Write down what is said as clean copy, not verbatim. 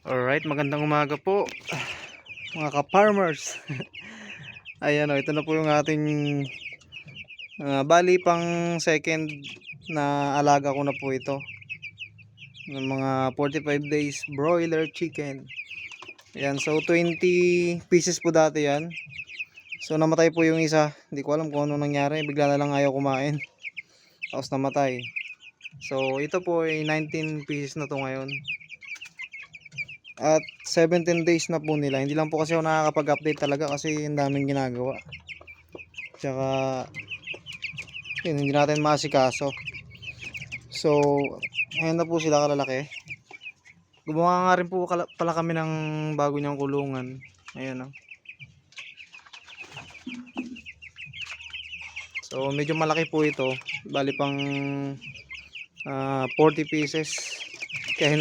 Alright, magandang umaga po mga ka-farmers. Ayan o, ito na po yung ating bali pang second na alaga ko na po ito ng mga 45 days broiler chicken. Ayan, so 20 pieces po dati yan. So namatay po yung isa, hindi ko alam kung ano nangyari, bigla na lang ayaw kumain tapos namatay. So ito po ay 19 pieces na to ngayon. At 17 days na po nila. Hindi lang po kasi ako nakakapag-update talaga kasi ang daming ginagawa. Tsaka yun, hindi natin maasikaso. So ayun na po sila kalalaki. Gumawa nga rin po pala kami ng bago niyang kulungan. Ayan o. So medyo malaki po ito. Bali pang 40 pieces. Kaya